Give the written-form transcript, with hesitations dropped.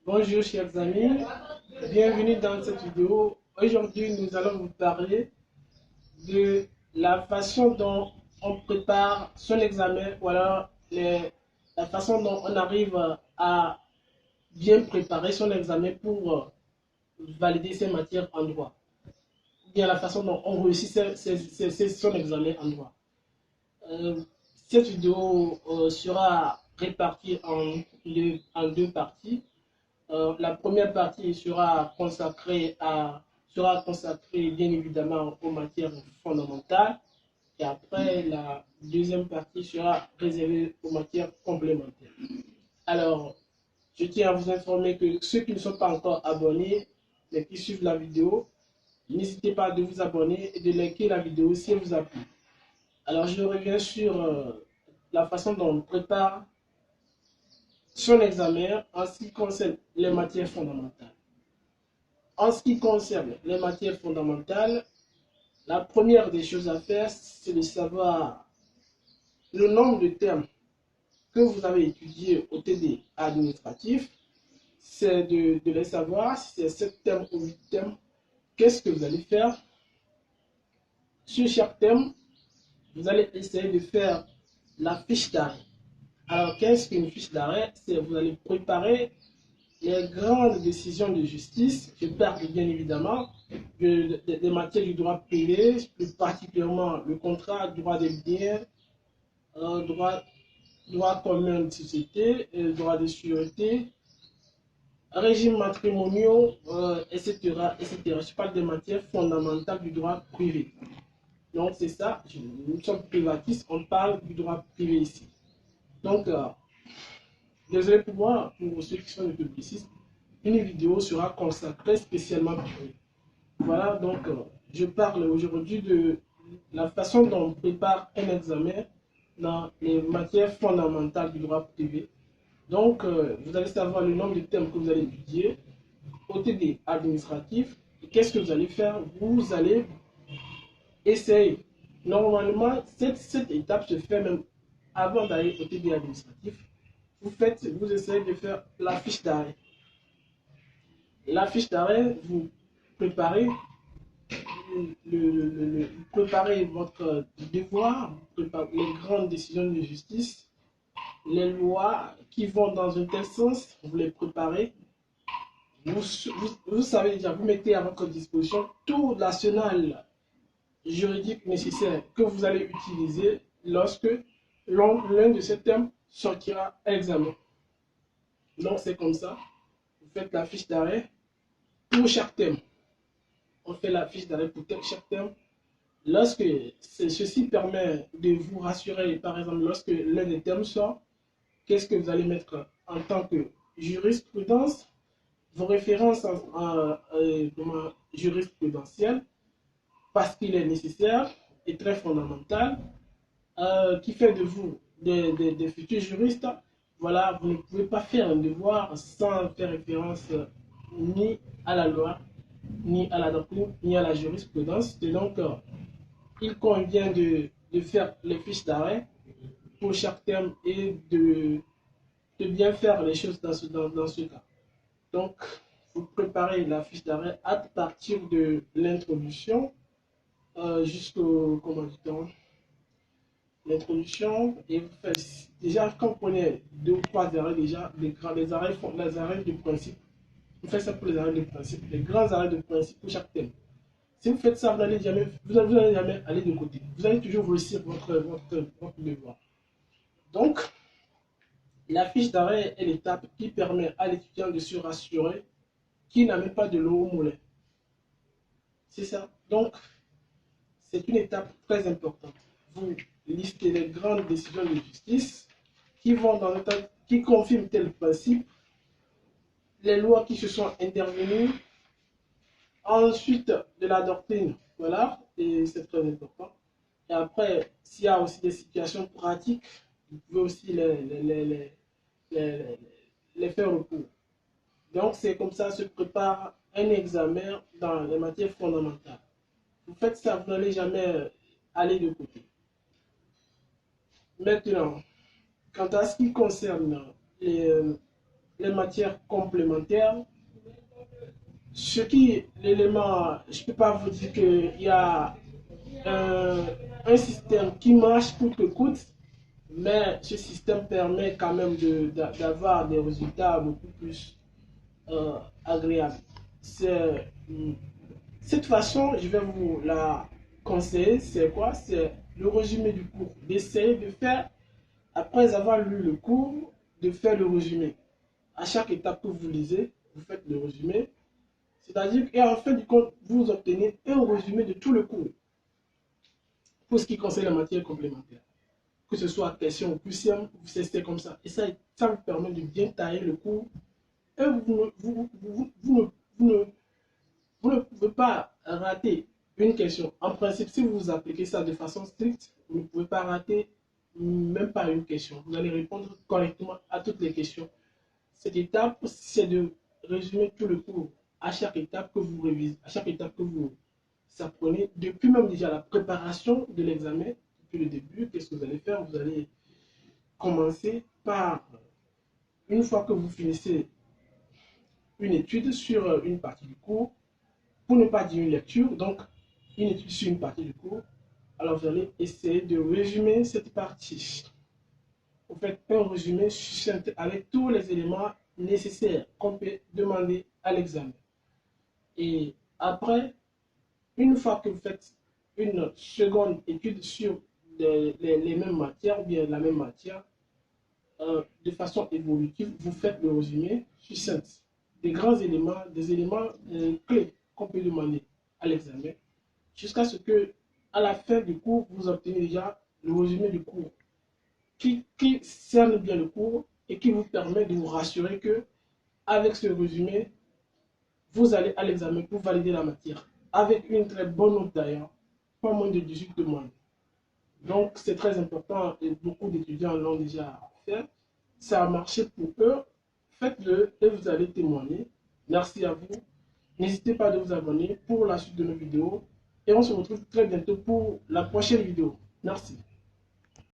Bonjour chers amis, bienvenue dans cette vidéo. Aujourd'hui nous allons vous parler de la façon dont on prépare son examen ou alors la façon dont on arrive à bien préparer son examen pour valider ses matières en droit. Ou bien la façon dont on réussit son examen en droit. Euh, cette vidéo sera répartie en deux parties. La première partie sera consacrée bien évidemment aux matières fondamentales et après la deuxième partie sera réservée aux matières complémentaires. Alors, je tiens à vous informer que ceux qui ne sont pas encore abonnés, mais qui suivent la vidéo, n'hésitez pas de vous abonner et de liker la vidéo si elle vous a plu. Alors, je reviens sur la façon dont on prépare son examen en ce qui concerne les matières fondamentales. En ce qui concerne les matières fondamentales, la première des choses à faire, c'est de savoir le nombre de termes que vous avez étudiés au TD administratif. C'est de les savoir, si c'est 7 thèmes ou 8 thèmes, qu'est-ce que vous allez faire. Sur chaque thème, vous allez essayer de faire la fiche d'arrêt. Alors, qu'est-ce qu'une fiche d'arrêt? C'est vous allez préparer les grandes décisions de justice. Je parle bien évidemment des matières du droit privé, plus particulièrement le contrat, droit des biens, droit commun de société, droit de sûreté, régime matrimoniaux, etc., etc. Je parle des matières fondamentales du droit privé. Donc c'est ça, nous sommes privatistes, on parle du droit privé ici. Donc, désolé pour ceux qui sont des publicistes, une vidéo sera consacrée spécialement pour eux. Voilà, donc je parle aujourd'hui de la façon dont on prépare un examen dans les matières fondamentales du droit privé. Donc, vous allez savoir le nombre de thèmes que vous allez étudier, OTD administratif, et qu'est-ce que vous allez faire? Vous allez essayer. Normalement, cette étape se fait même avant d'aller au TD administratif. Vous essayez de faire la fiche d'arrêt. La fiche d'arrêt, vous préparez préparez votre devoir, préparez les grandes décisions de justice, les lois qui vont dans un tel sens, vous les préparez. Vous savez déjà, vous mettez à votre disposition tout l'arsenal juridique nécessaire que vous allez utiliser lorsque l'un de ces thèmes sortira à l'examen. Donc c'est comme ça, vous faites la fiche d'arrêt pour chaque thème. On fait la fiche d'arrêt pour chaque thème. Lorsque ceci permet de vous rassurer, par exemple, lorsque l'un des thèmes sort, qu'est-ce que vous allez mettre en tant que jurisprudence, vos références en jurisprudentielles, parce qu'il est nécessaire et très fondamental, qui fait de vous des futurs juristes. Voilà, vous ne pouvez pas faire un devoir sans faire référence ni à la loi, ni à la doctrine, ni à la jurisprudence. Et donc, il convient de faire les fiches d'arrêt pour chaque thème et de bien faire les choses dans ce cas. Donc, vous préparez la fiche d'arrêt à partir de l'introduction jusqu'au, comment dit-on, l'introduction, et vous faites, déjà, quand vous prenez 2 ou 3 arrêts, déjà, les arrêts de principe, vous faites ça pour les arrêts de principe, les grands arrêts de principe pour chaque thème. Si vous faites ça, vous n'allez jamais, jamais aller de côté. Vous allez toujours réussir votre devoir. Donc, la fiche d'arrêt est l'étape qui permet à l'étudiant de se rassurer qu'il n'a même pas de l'eau au moulin. C'est ça. Donc, c'est une étape très importante. Vous listez les grandes décisions de justice qui vont dans le temps, qui confirment tel principe, les lois qui se sont intervenues, ensuite de la doctrine, voilà, et c'est très important. Et après, s'il y a aussi des situations pratiques, vous pouvez aussi les faire recours. Donc, c'est comme ça se prépare un examen dans les matières fondamentales. Vous faites ça, vous n'allez jamais aller de côté. Maintenant, quant à ce qui concerne les matières complémentaires. L'élément, je ne peux pas vous dire qu'il y a un système qui marche coûte que coûte, mais ce système permet quand même d'avoir des résultats beaucoup plus agréables. Cette façon, je vais vous la conseiller, c'est quoi? C'est le résumé du cours. D'essayer de faire, après avoir lu le cours, de faire le résumé. À chaque étape que vous lisez, vous faites le résumé. C'est-à-dire qu'en fin du compte, vous obtenez un résumé de tout le cours pour ce qui concerne la matière complémentaire. Que ce soit question ou plus simple, c'est comme ça. Et ça vous permet de bien tailler le cours. Et vous ne pouvez pas rater une question. En principe, si vous appliquez ça de façon stricte, vous ne pouvez pas rater même pas une question. Vous allez répondre correctement à toutes les questions. Cette étape, c'est de résumer tout le cours à chaque étape que vous révisez, à chaque étape que vous apprenez, depuis même déjà la préparation de l'examen, depuis le début, qu'est-ce que vous allez faire? Vous allez commencer par, une fois que vous finissez une étude sur une partie du cours, pour ne pas dire une lecture, donc une étude sur une partie du cours, alors vous allez essayer de résumer cette partie. Vous faites un résumé succinct avec tous les éléments nécessaires qu'on peut demander à l'examen. Et après, une fois que vous faites une seconde étude sur les mêmes matières, ou bien la même matière, de façon évolutive, vous faites le résumé succinct des grands éléments, des éléments clés qu'on peut demander à l'examen, jusqu'à ce que, à la fin du cours, vous obtenez déjà le résumé du cours qui cerne bien le cours et qui vous permet de vous rassurer que, avec ce résumé, vous allez à l'examen pour valider la matière, avec une très bonne note d'ailleurs, pas moins de 18 demandes. Donc, c'est très important et beaucoup d'étudiants l'ont déjà fait. Ça a marché pour eux. Faites-le et vous allez témoigner. Merci à vous. N'hésitez pas à vous abonner pour la suite de nos vidéos. Et on se retrouve très bientôt pour la prochaine vidéo. Merci.